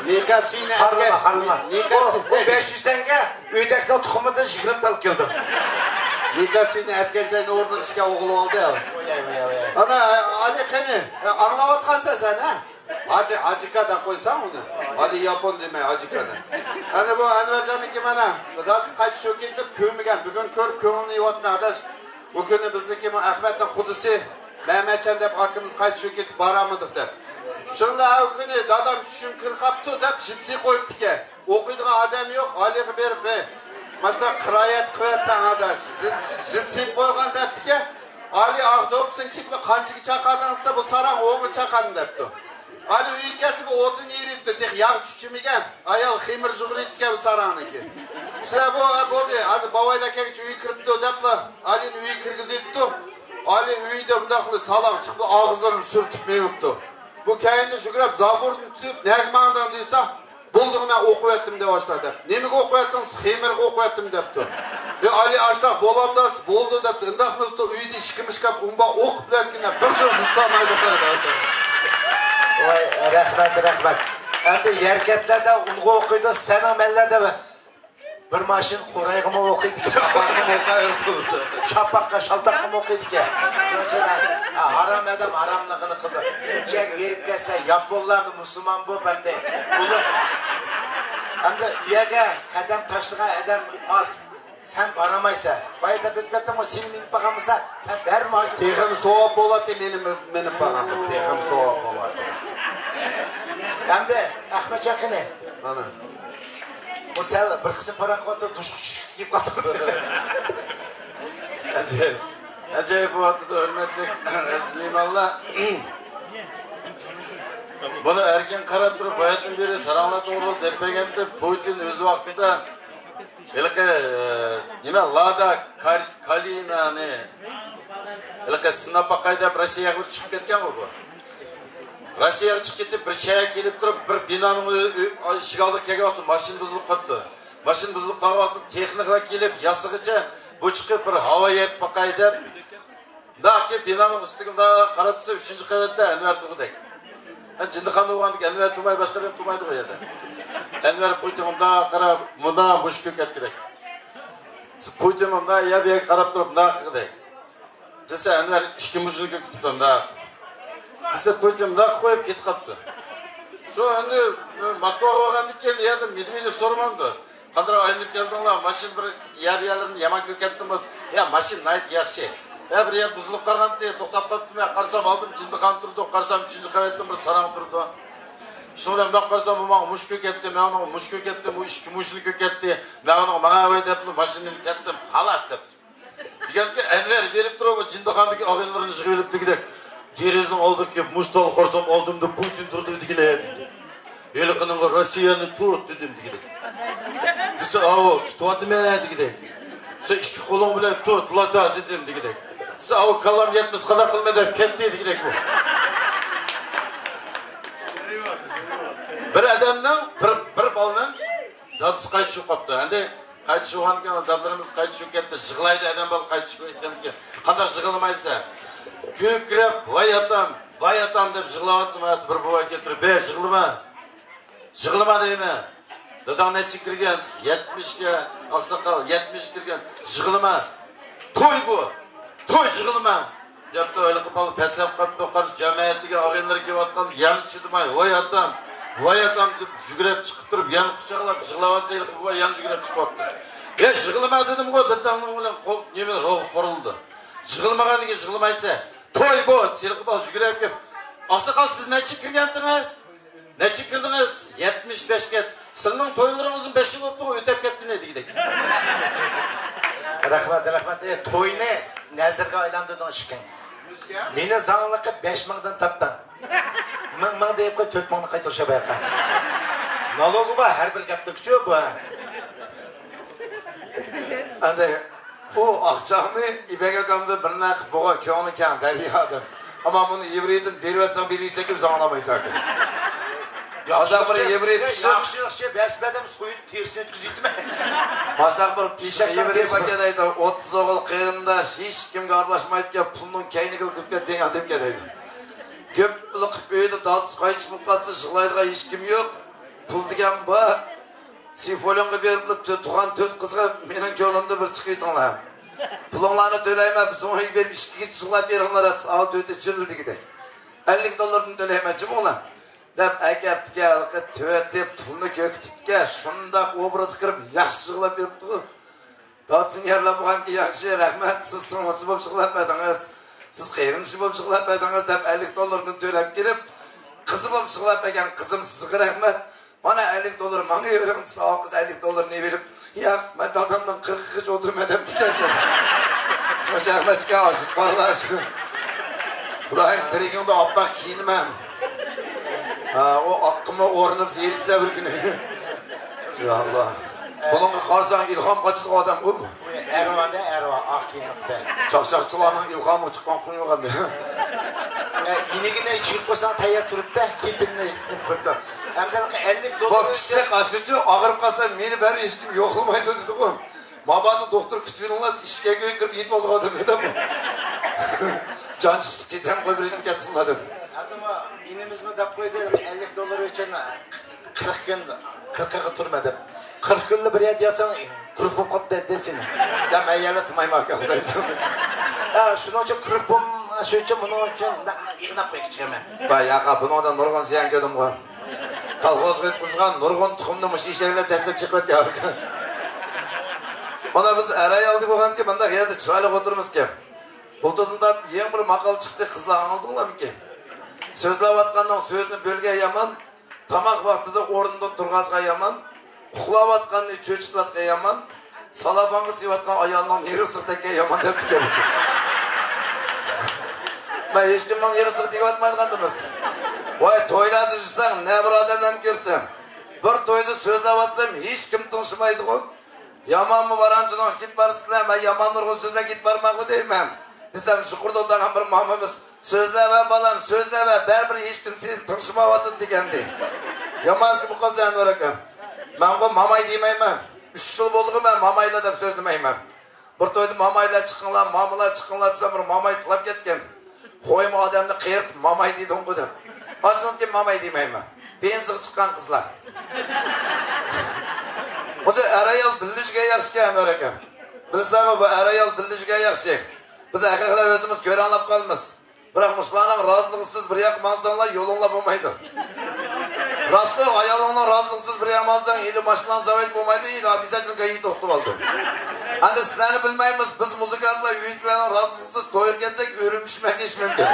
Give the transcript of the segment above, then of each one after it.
Nekasini Harma. Nekasi 500 tenge üydekten tuxumida 20 tal keldim. Nekasini etkenceğini orada işe oğlu oldu ya. Ana Ali qani anlavatqansan sen ha? Hacıka da koysan onu. Ali Yapon deme Hacıka'da. Hani bu Anvarcan'ınki mana dadis qaytib ketib ko'migan. Bugun ko'rib ko'ngilni yeyotgan adaş. Bu kuni bizniki Ahmet'in Qudusi Mehmetcan deb akimiz qaytib ketib boramidik deb. Shunda o kuni dadam tushim qilqapti deb jitsi qo'yibdi ekan. O'qiydigan odam yo'q, Aliga berib, "Mana qiroat qilyapsan adaş. Jitsi qo'ygan debdi ekan. Ali Ag'dobsin kitni qanchaga chaqardingizsa bu sarang o'g'i chaqardi debdi. Ali uykasi bu o'tin yeribdi, tek yağ tushimigan. Ayol ximir jug'ritgan sarangniki. Sizlar bu bo'ldi, hozir Bavoydagi uy kiribdi deblar. Ali uy kirgizibdi. Ali uyda bunday qilib taloq chiqib og'zini surtib menibdi. Bu kayinni jugurab zaburni tutib nagmandan desa, "Bo'ldi, men o'qib etdim" deb boshladi. "Nimaga o'qib etdingiz? Ximirga o'qib etdim" debdi. Ali ashta bo'lamdas bo'ldi debdi. Indaqmizda uyda ishkimishkab unba o'qib bilatgina bir jil jitsamaydi debdi. Voy, rahmat. Endi yerkatlarda unga o'qiydi, senamellarda bir mashin qo'rayg'imi o'qiydi. Shapaqqa shaltaqqa o'qiydi ekan. Shuncha harom adam haromligini qildi. Shunchalik berib kelsa, yaponlarni musulmon bo'lib endi ular endi uyaga qadam tashlagan odam az. Sen baramaysa, bayda bitmetdim o seni minip bakamısa, sen verme. Texim soğuk bo'ladi minip bakamız, texim soğuk bo'ladi. Hem de Ahmet Çakını. Ana. Bu sen bir kısım paran koydu, duş gibi kaldı. Acayip bu atıda hürmetli Süleyman'la bunu erken qarab durup bayatın biri saranglatı uğrul depegende Putin öz vaktida Elke nima Lada Kalinani elke sınapa qaydab Rossiyaga bir chiqib ketgan bu. Rossiyaga chiqib ketib bir shaya kelib turib bir binoning eshik oldiga kelyapti, mashin buzilib qoldi. Mashin buzilib qolyapti, texniklar kelib yasig'icha bu chiqib bir havo yeb baqay deb daki binoning ustiga qarab tursa 3-qavatda Anvar tug'dik. Jindixon o'g'andik Anvar turmay boshqa ham turmaydi bu yerda. Anvar Putin unda qarab bunda mush ko'kat kerak. Putin unda yabiga qarab turib naq qildi. Desa Anvar ishki mushni ko'kitdi unda. Desa Putin naq qo'yib ketib qoldi. Shu endi Moskvaga borgandan keyin yerda Medvedev so'ramandi. Qanday aylanib keldinglar? Mashin bir yabiyalarni yomon ko'katdim. Ya mashin nayt yaxshi. Ya bir yer buzilib qolganda to'xtab qolibdi. Men qarsam oldim Jindixon turdi, qarsam 3-qavatda bir sarang turdi. Şundan bak qarsam bu mush ko'katdi, men uni mush ko'katdi, bu ishki mushni ko'katdi. Men uni manga debdi, mashinani ketdim, xalas debdi. Deganki Anvar berib turib, Jindixondagi og'inlarini yig'ilib degidek. Derizning oldiga kelib mush tol qarsam oldim deb Putin turdi degilar. Elqining Rossiyani tut dedim degidek. Desa, "Avo, tutyaptimi?" degidek. Desa, "Ikki qo'lim bilan tut, ulata" dedim degidek. Desa, "Avo, kallam yetmas, qana qilma" deb ketdi degidek bu. Bir adamning bir balning dadisi qaytib qopti. Endi qaytib olgandan dadlarimiz qaytib ketdi. Yig'laydi adam bal qaytib ketgandan. Qanday yig'lamaysa, ko'krab voy otam deb yig'layotsa, bir buva keltirib, "Be, yig'lama deymi? Dadang necha kirgan? 70 ga, oqsoqol 70 kirgan. Yig'lama. To'y bu. To'y yig'lama." debdi o'ylab qolib paslab qoldi. Qarshi jamiyatiga og'inlar kelayotgan yana chidamay, "Voy otam deb yugurib chiqib turib, yana quchoqlab yig'layotsa, bu yana yugurib chiqyapti. Yig'lama dedim-ku, dadamning bilan qo'l nemini ruhi qurildi. Yig'lamaganiga yig'lamaysa, to'y bu, sirqib yugurib kelib, "Oqsoqol siz necha kirgandingiz? Necha kirdingiz? 75 ga. Sizning to'ylaringizning 5 yil o'tdi, o'tib ketdi" dedik. Rahmat. To'yni nazarga aylantirding ishqing. Meni zanglikqa 5000 dan topding. 1000 deb qo'y 4000 ni qaytarishga baqa. Nalogi bor, har bir gapni kuchi bu. Endi u aqchaqni ibaga qamda bir naq bo'g'a ko'ni kan daliyadim. Ammo buni yevreydan berib berishsa kim zanglamaysan. Hozir bir yevrey yaxshi besbadam so'yib tersini o'tkazitmi? Hozir bir yevrey paketaydi 30 o'g'il qerindosh hech kimga aralashmaydigan pulning kayniga qilib ketgan odamga deydi. Köp ılıqıp öyle datıs qayış bulqatsa jığlaydığa hiç kim yok. Pul degen ba. Sifolonga berip tuğan 4 kızga menin könlümde bir çıkıydılar. Pulunlarını төлeyme, biz onu verip 2 kişi jığlap beringlar atsa, ağıt öte çürüldü gidek. $50 төлeyme, cim ola. Dep әкептіке, төтеп, pulunu köktüpke, şundak obraz kırıp, yaxşı jığlap beripti go. Datsın yerlap buğan ki, yaxşı, rahmet, siz sınısı bop jığlap ediniz. Siz qeyrinişi bop jığlap ediniz, dep $50 төлep gelip, kızı bop jığlap egen, kızım sizi rahmet. Bana $50 manga verin, sağ kız $50 ne verip, ya ben adamdan 40 hiç oturma edip tükeşim. Şuna rahmetçike aşık, parlaşım. Kudayım, dirigimde appak kiyinmem. O hakkımı orunub zeyirkse bir günü. Ya Allah. Bunun qarsan ilham kaçıdıq adam bu mu? Erva'da Erva, ak kiyinlik be. Çakşakçılarının ilhamı çıkan kun yok adı. İnigine çıkıp koysan tayyar turup da kipinle koydu. Hem de $50 Bu pişsek aşıcı ağırıp kalsa meni bari hiç kim yoklamaydı dedi bu. Babanı doktor kütüğünler işke göğü kırıp yetip olduk adam dedi bu. Can çıksın kezen koy birini ketsin adam. Adama inimiz mi dap koydu $50 için 40 gün 40'a turmadım. 40 günlü bir yer yatsan 40 bu koptu desin. Ya meyyele tımaymak yok. Şunun için 40 bum, şu için bunun için yığınap koy küçük hemen. Ba yaqa bunu da nurgun ziyan gördüm bu. Kalkoz kızgan nurgun tuxumnumış işeyle desip çıkıp ya. Ona biz aray aldı boğan ki bunda yerde çıraylık oturmuş ki. Bu tadında yeni bir makal çıktı kızlar anladınlar mı ki? Sözlep atkandan sözünü bölge yaman, tamak vaktida ornunda turgazga yaman, uxlap atkanını çöçüp atkan yaman, salafanğı sivatkan ayağından yeri sırtakka yaman dep tike bitir. Ben hiç kimden yeri sık tike atmaydıkandımız. Vay toyladı жүрсең, ne bir adamdan görsem, bir toydu sözlep atsam hiç kim tınşımaydı o. Yaman mı varancının git barısıyla, ben yaman nurgun sözle git barmak deyimem. Desem şukurda odan bir mamamız sözleme balam sözleme bir hiç kimsenin tınşıma vatın degendi. Yamaz ki bu kız yani var ekan. Ben bu mamay deymeyim. 3 yıl oldu ben mamayla da söz demeyim. Bir toydu mamayla çıkınlar, mamala çıkınlar desem bir mamay tılap ketken. Koyma adamını kıyırt mamay deydi onu kodum. Aslında ki mamay deymeyim. Benzik çıkan kızlar. Oza arayal bildişge yaxşıken var ekan. Bilsem bu arayal bildişge yaxşı. Biz erkekler özümüz göre anlap kalmaz. Bırak muşlarının razılıksız bir yak mansanlar yolunla bulmaydı. Rastı ayalığına razılıksız bir yak mansan ili başından zavayet bulmaydı. İli abizatın kayı doktu oldu. Hani sizlerini bilmeyimiz biz müzikarla üyüklerinin razılıksız toyur getsek örümüşmek hiç mümkün.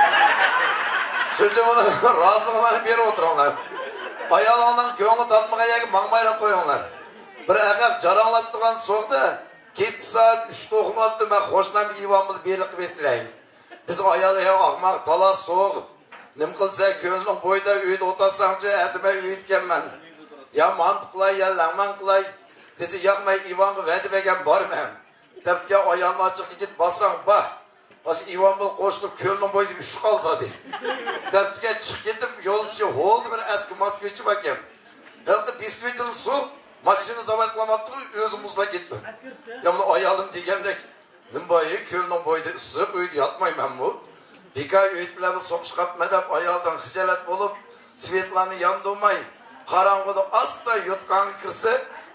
Sözce bunu razılıklarını bir yere oturanlar. Ayalığından köyünü tatmaya yakın mağmayla koyunlar. Bir erkek caranlap tuğan soğukta. 2 saat 3'te oxunaptı, ben hoşlan bir ivamız berlik betleyim. Biz ayalı akmak, talas, soğuk. Nim kılsa könlün boyda öğüt otasancı etime öğüt gelmen. Ya mant kılay, ya langman kılay. Desi yakmay ivamı vedi begen barmam. Depke ayağını açık git basan bah. Başı ivamı koşulup könlün boyda 3 kalsa de. Depke çık gidip yol bir şey oldu bir eski maskeci bakayım. Halkı disvitin soğuk. Maşını zavaklamakta özümüzle gitti. Ya bunu ayalım degendek. Nimbayı kölünün boyda ısıp öydü yatmayım ben bu. Birkaç öğüt bile bu sokuş kapmadap ayaldan hıcalet bulup Svetlan'ı yandırmay. Karanlığı asla yutkanı kırsa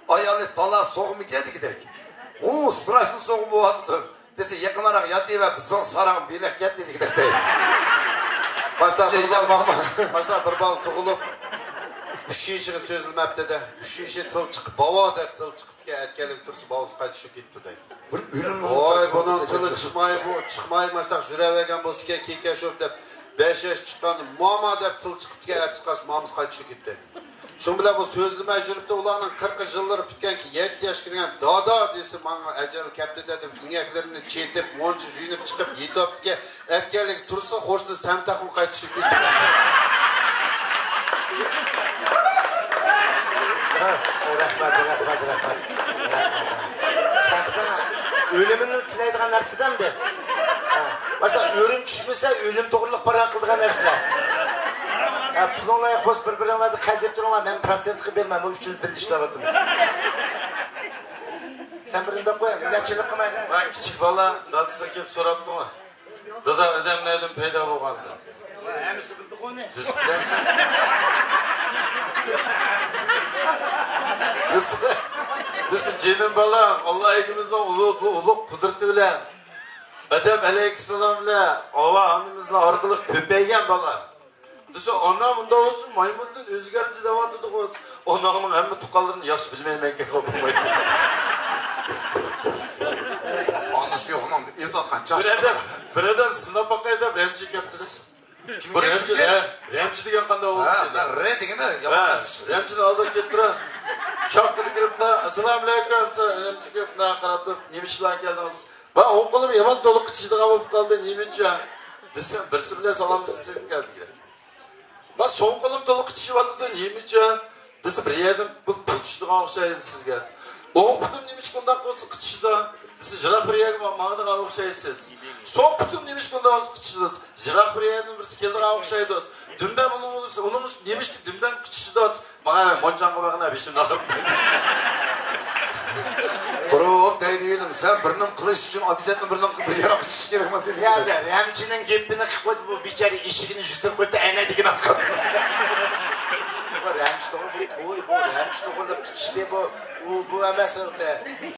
ayalı tala soğumu geldi gidek. Ooo straşlı soğumu bu atıdı. Dese yakınarak yattı ve bizden saran bilek geldi gidek değil. Başta bir bal tuğulup 3-şi sözülmepti de, 3-şi tıl çıkıp, baba da tıl çıkıp ki etkelik dursu bağız kaçışıp gitti de. Oy bunun tılı çıkmayı başta jürevegen bu sike kike şöp dep 5 yaş çıkan mama dep tıl çıkıp ki et çıkası mamız kaçışıp gitti. Şun bile bu sözlüme jürüp de ulanın 40 yılları bitken ki 7 yaş girgen dada desi bana ecel kepti dedim ineklerini çiğitip moncu jüynüp çıkıp yitip ki etkelik dursa hoştu semtakın kaçışıp gitti. Rahmet. Kalktın ölümünü tileydiğin narsadan de. Başta ölüm düşmese ölüm doğruluk para kıldığın narsadan. Pulunla yakboz birbirine de kazip durunlar. Ben prosentki vermem. O 300 bildiş davatımız. Sen birinde koy. Milletçilik kımayın. Ben küçük bala dadısı kep soraptı mı? Dada ödem neydim peyda boğandı. Hemisi bildik konu. Desi canım balam, Allah ikimizden ulu kudreti bilen, Adem aleyhisselam ile Ava hanımızla arkalık köpeygen bala. Desi ona bunda olsun, maymundan özgerince devat edik olsun. Onağının hem tukallarını yaş bilmeyemekke kapılmayısın. Anısı yok lan. Et atkan Bir adam sınava bakaydı, remçik yaptınız. Remçi degen qanday oldu? Ben re degene yapamaz kişi. Remçini aldı kettiren. Şaktını kirip la, assalamu alaykum. Remçi kirip na qarab nemiş bilan keldingiz? Ben o qo'lim yomon to'liq qichishdigan bo'lib qoldi, necha? Desam, birsi bilan salom sizga keldi. Ben son qo'lim to'liq qichishyapti, necha? Desa, bir yerdan bu qichishidigan o'xshaydi sizga. O'ng putim nemish bunday bo'lsa qichishdi. Siz jiroq bir yerga mangdigan o'xshaysiz. So'ng putim nemish bunday bo'lsa qichishdi. Jiroq bir yerdan birsi keldigan o'xshaydi. Dumban onun nemish ki dumban qichishdi. Mana monjanqa bag'ina beshini olib. Turib deydim, sen birinin qilish uchun obязательно bir yaroq qichish kerak emas edi. Ya da Remchining gapini qilib qo'ydi, bu bechara eshigini yutib qo'ydi, ayna degan asqot. Bu Remchi to'g'ri bu to'y, bu Remchi to'g'ri qichishdi, bu emas.